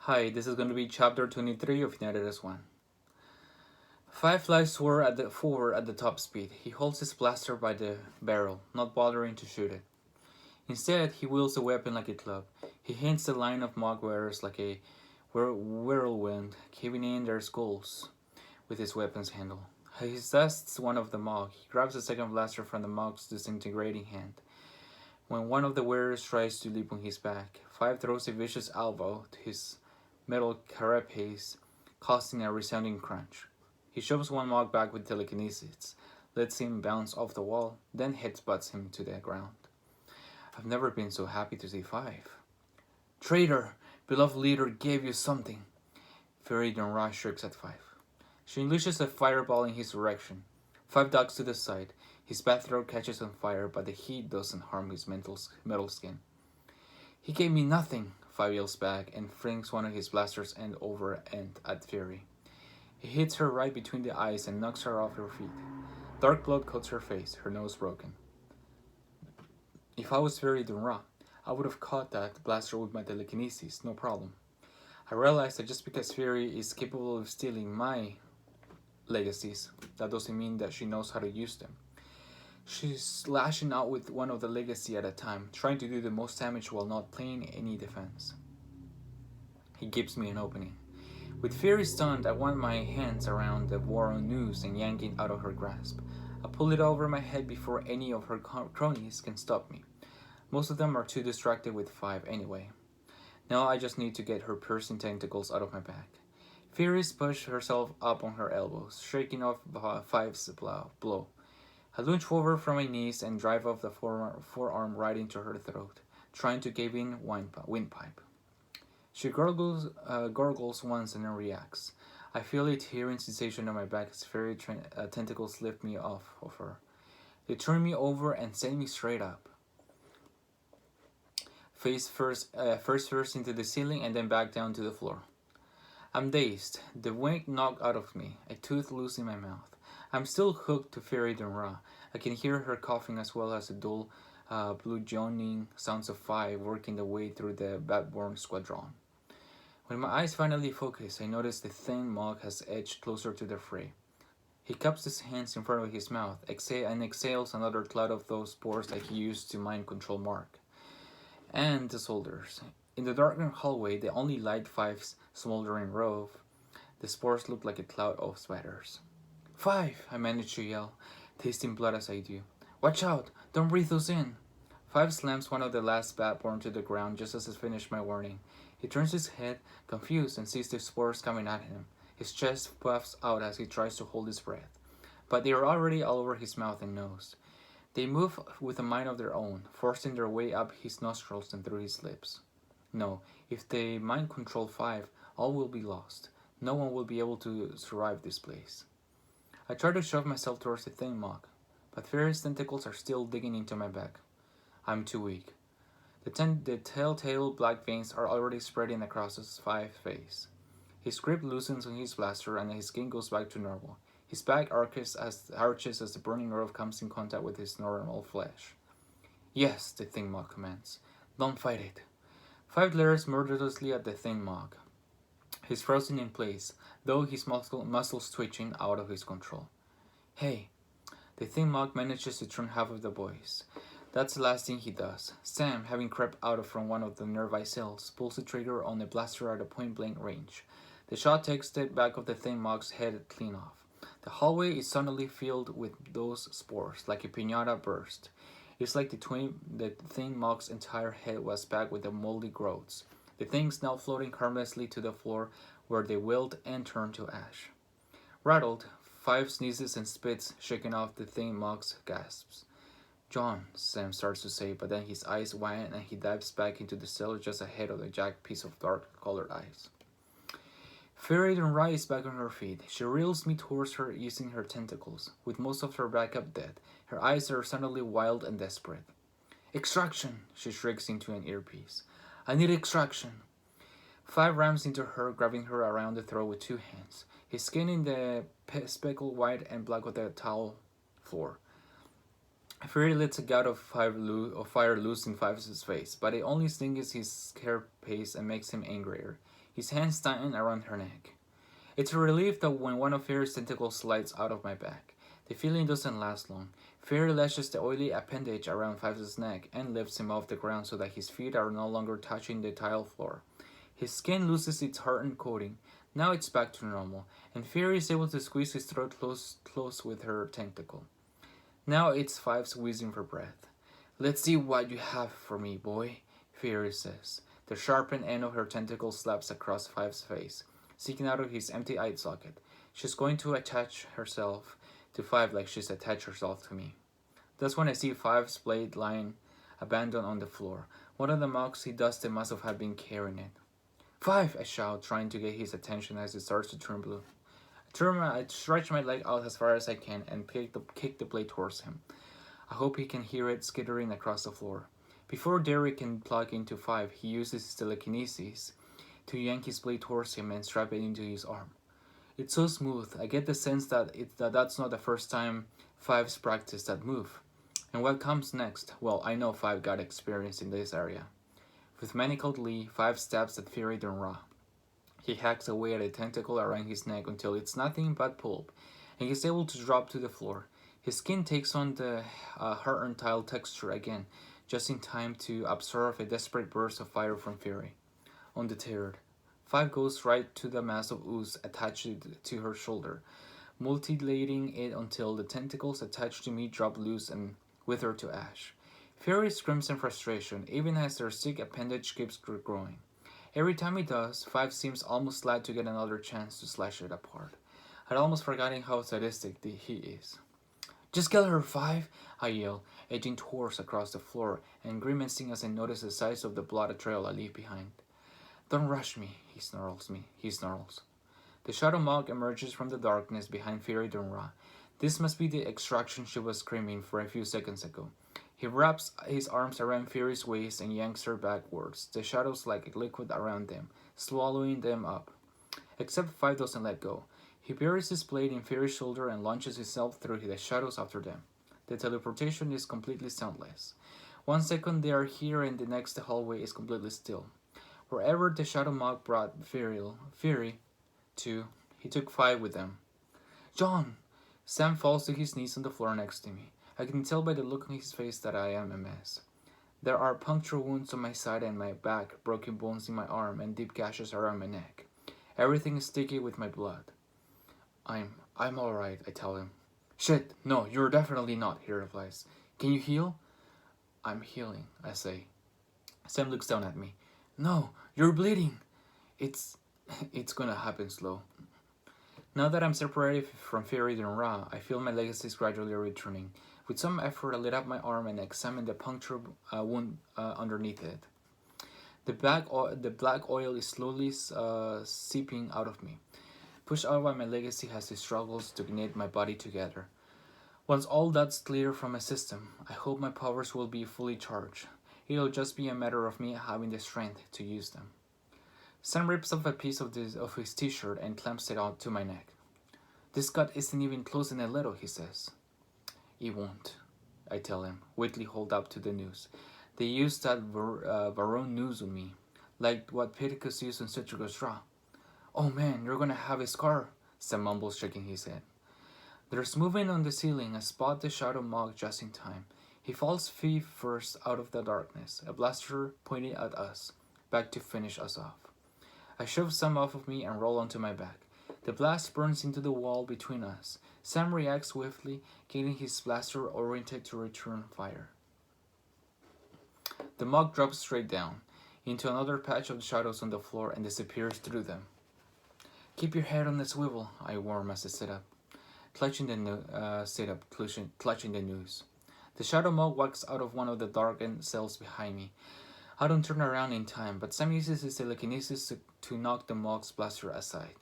Hi, this is going to be chapter 23 of United as One. Five flies forward at the top speed. He holds his blaster by the barrel, not bothering to shoot it. Instead, he wields the weapon like a club. He hints the line of mock wearers like a whirlwind, caving in their skulls with his weapon's handle. He dusts one of the mock. He grabs the second blaster from the mock's disintegrating hand. When one of the wearers tries to leap on his back, Five throws a vicious elbow to his metal carapace, causing a resounding crunch. He shoves one mock back with telekinesis, lets him bounce off the wall, then headbutts him to the ground. I've never been so happy to see Five. Traitor! Beloved leader gave you something. Fury Dunra shrieks at Five. She unleashes a fireball in his direction. Five ducks to the side. His bathrobe catches on fire, but the heat doesn't harm his metal skin. He gave me nothing, Five yells back and flings one of his blasters end over end at Fury. He hits her right between the eyes and knocks her off her feet. Dark blood coats her face, her nose broken. If I was Fury Dunra, I would have caught that blaster with my telekinesis, no problem. I realized that just because Fury is capable of stealing my legacies, that doesn't mean that she knows how to use them. She's lashing out with one of the legacy at a time, trying to do the most damage while not playing any defense. He gives me an opening. With Fury stunned, I wind my hands around the worn noose and yank it out of her grasp. I pull it over my head before any of her cronies can stop me. Most of them are too distracted with Five anyway. Now I just need to get her piercing tentacles out of my back. Fury's pushed herself up on her elbows, shaking off Five's blow. I lunge forward from my knees and drive off the forearm right into her throat, trying to give in windpipe. She gurgles once and then reacts. I feel a tearing sensation on my back as fairy tentacles lift me off of her. They turn me over and send me straight up. Face first into the ceiling and then back down to the floor. I'm dazed, the wind knocked out of me, a tooth loose in my mouth. I'm still hooked to Fury Dunra. I can hear her coughing as well as the dull, blue joining sounds of Five working their way through the Batborn squadron. When my eyes finally focus, I notice the thin mock has edged closer to the fray. He cups his hands in front of his mouth and exhales another cloud of those spores that he used to mind control Mark and the soldiers. In the darkened hallway, the only light Five's smoldering robe, the spores look like a cloud of spiders. Five! I manage to yell, tasting blood as I do. Watch out! Don't breathe those in! Five slams one of the last Batborn to the ground just as I finish my warning. He turns his head, confused, and sees the spores coming at him. His chest puffs out as he tries to hold his breath, but they are already all over his mouth and nose. They move with a mind of their own, forcing their way up his nostrils and through his lips. No, if they mind control Five, all will be lost. No one will be able to survive this place. I try to shove myself towards the thin mock, but Fury's tentacles are still digging into my back. I'm too weak. The telltale black veins are already spreading across his Five's face. His grip loosens on his blaster and his skin goes back to normal. His back arches as the burning robe comes in contact with his normal flesh. Yes, the thin mock commands. Don't fight it. Five glares murderously at the thin mock. He's frozen in place, though his muscles twitching out of his control. Hey! The thin mock manages to turn half of the boys. That's the last thing he does. Sam, having crept out from one of the nearby cells, pulls the trigger on the blaster at a point-blank range. The shot takes the back of the thin mock's head clean off. The hallway is suddenly filled with those spores, like a piñata burst. It's like the thin mock's entire head was packed with the moldy growths. The things now floating harmlessly to the floor where they wilt and turn to ash. Rattled, Five sneezes and spits, shaking off the thin mock's gasps. John, Sam starts to say, but then his eyes widen and he dives back into the cell just ahead of the jagged piece of dark-colored eyes. Fury Dunra is back on her feet. She reels me towards her using her tentacles. With most of her backup dead, her eyes are suddenly wild and desperate. Extraction! She shrieks into an earpiece. I need extraction! Five rams into her, grabbing her around the throat with two hands. His skin in the speckled white and black of the towel floor. Fury lets a gout of fire loose in Five's face, but it only stings his carapace and makes him angrier. his hands tighten around her neck. It's a relief that when one of Fairy's tentacles slides out of my back. The feeling doesn't last long. Fairy lashes the oily appendage around Five's neck and lifts him off the ground so that his feet are no longer touching the tile floor. His skin loses its hardened coating. Now it's back to normal, and Fairy is able to squeeze his throat close with her tentacle. Now it's Five's wheezing for breath. "Let's see what you have for me, boy," Fairy says. The sharpened end of her tentacle slaps across Five's face, sticking out of his empty eye socket. She's going to attach herself to Five like she's attached herself to me. That's when I see Five's blade lying abandoned on the floor. One of the mugs he dusted must have been carrying it. "Five!" I shout, trying to get his attention as it starts to turn blue. I stretch my leg out as far as I can and kick the blade towards him. I hope he can hear it skittering across the floor. Before Derek can plug into Five, he uses his telekinesis to yank his blade towards him and strap it into his arm. It's so smooth. I get the sense that that's not the first time Five's practiced that move. And what comes next? Well, I know Five got experience in this area. With manacled Lee, Five stabs at Fury Dunra. He hacks away at a tentacle around his neck until it's nothing but pulp, and he's able to drop to the floor. His skin takes on the hardened tile texture again, just in time to absorb a desperate burst of fire from Fury. On the third, Five goes right to the mass of ooze attached to her shoulder, mutilating it until the tentacles attached to me drop loose and wither to ash. Fury screams in frustration, even as their sick appendage keeps growing. Every time he does, Five seems almost glad to get another chance to slash it apart. I'd almost forgotten how sadistic he is. "Just kill her, Five!" I yell, edging towards across the floor and grimacing as I notice the size of the blood trail I leave behind. "Don't rush me," he snarls. The shadow mog emerges from the darkness behind Fury Dunra. This must be the extraction she was screaming for a few seconds ago. He wraps his arms around Fury's waist and yanks her backwards, the shadows like liquid around them, swallowing them up. Except Five doesn't let go. He buries his blade in Fury's shoulder and launches himself through the shadows after them. The teleportation is completely soundless. 1 second they are here and the next hallway is completely still. Wherever the shadow mog brought Fury to, he took Five with them. "John!" Sam falls to his knees on the floor next to me. I can tell by the look on his face that I am a mess. There are puncture wounds on my side and my back, broken bones in my arm, and deep gashes around my neck. Everything is sticky with my blood. I'm alright," I tell him. "Shit, no, you're definitely not," he replies. "Can you heal?" "I'm healing," I say. Sam looks down at me. "No, you're bleeding." It's gonna happen slow. Now that I'm separated from Fury Dunra, I feel my legacy is gradually returning. With some effort, I lit up my arm and examined the puncture wound underneath it. The black oil is slowly seeping out of me. Pushed out by my legacy has the struggles to knit my body together. Once all that's clear from my system, I hope my powers will be fully charged. It'll just be a matter of me having the strength to use them. Sam rips off a piece of his t-shirt and clamps it onto my neck. "This cut isn't even closing a little," he says. "It won't," I tell him, weakly hold up to the noose. "They used that Varone noose on me, like what Pittacus used on Citricus Raw." "Oh man, you're gonna have a scar," Sam mumbles, shaking his head. There's movement on the ceiling. I spot the shadow mog just in time. He falls feet first out of the darkness, a blaster pointing at us, back to finish us off. I shove Sam off of me and roll onto my back. The blast burns into the wall between us. Sam reacts swiftly, getting his blaster oriented to return fire. The mug drops straight down, into another patch of shadows on the floor and disappears through them. "Keep your head on the swivel," I warn as I sit up, clutching the noose. The shadow mug walks out of one of the darkened cells behind me. I don't turn around in time, but Sam uses his telekinesis to knock the mug's blaster aside.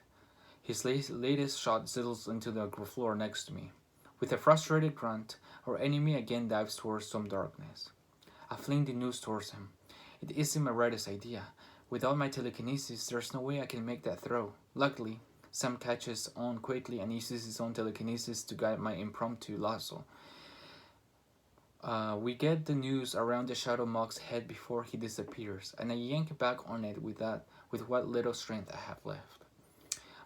His latest shot sizzles into the floor next to me. With a frustrated grunt, our enemy again dives towards some darkness. I fling the noose towards him. It isn't my readiest idea. Without my telekinesis, there's no way I can make that throw. Luckily, Sam catches on quickly and uses his own telekinesis to guide my impromptu lasso. We get the news around the Shadow Monk's head before he disappears, and I yank back on it with what little strength I have left.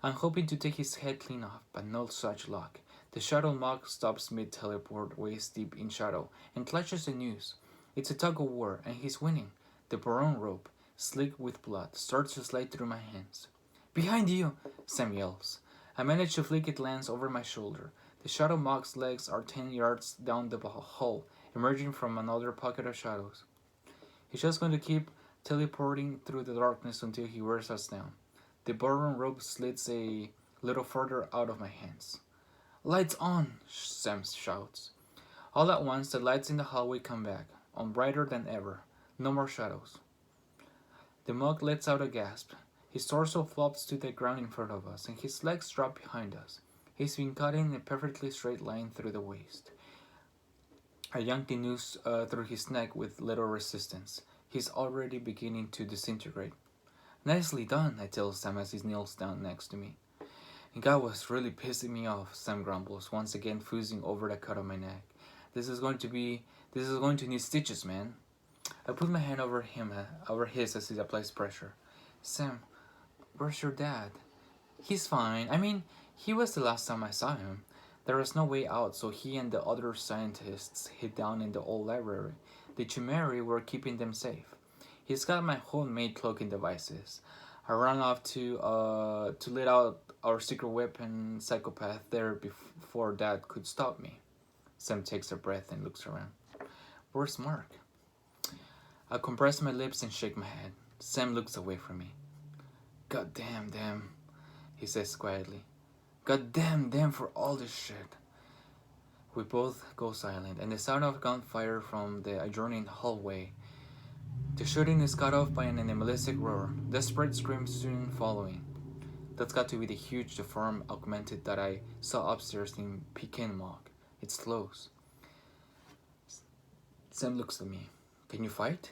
I'm hoping to take his head clean off, but no such luck. The Shadow Monk stops mid-teleport waist deep in shadow and clutches the news. It's a tug of war, and he's winning. The Baron rope, slick with blood, starts to slide through my hands. Behind you! Sam yells. I manage to flick it lands over my shoulder. The Shadow Monk's legs are 10 yards down the hole, emerging from another pocket of shadows. He's just going to keep teleporting through the darkness until he wears us down. The Baron rope slits a little further out of my hands. Lights on! Sam shouts. All at once, the lights in the hallway come back, on brighter than ever. No more shadows. The monk lets out a gasp. His torso flops to the ground in front of us, and his legs drop behind us. He's been cut in a perfectly straight line through the waist. I yank the noose through his neck with little resistance. He's already beginning to disintegrate. Nicely done, I tell Sam as he kneels down next to me. And God was really pissing me off, Sam grumbles, once again foozing over the cut on my neck. This is going to need stitches, man. I put my hand over his as he applies pressure. Sam, where's your dad? He's fine. I mean, he was the last time I saw him. There was no way out, so he and the other scientists hid down in the old library. The Chimeri were keeping them safe. He's got my homemade cloaking devices. I ran off to let out our secret weapon psychopath there before Dad could stop me. Sam takes a breath and looks around. Where's Mark? I compress my lips and shake my head. Sam looks away from me. God damn them, he says quietly. God damn them for all this shit. We both go silent, and the sound of gunfire from the adjoining hallway. The shooting is cut off by an animalistic roar, desperate screams soon following. That's got to be the huge deformed augmented that I saw upstairs in Pekin Mog. It's close. Sam looks at me. Can you fight?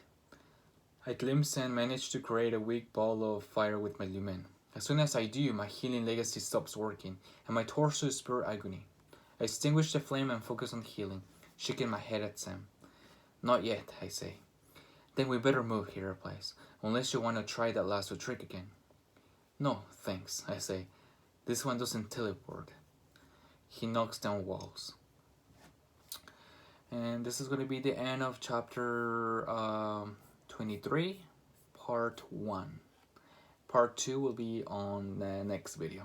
I glimpse and manage to create a weak ball of fire with my lumen. As soon as I do, my healing legacy stops working, and my torso is pure agony. I extinguish the flame and focus on healing, shaking my head at Sam. Not yet, I say. Then we better move, he replies, unless you want to try that lasso trick again. No, thanks, I say. This one doesn't teleport. He knocks down walls. And this is going to be the end of chapter 23, part 1. Part 2 will be on the next video.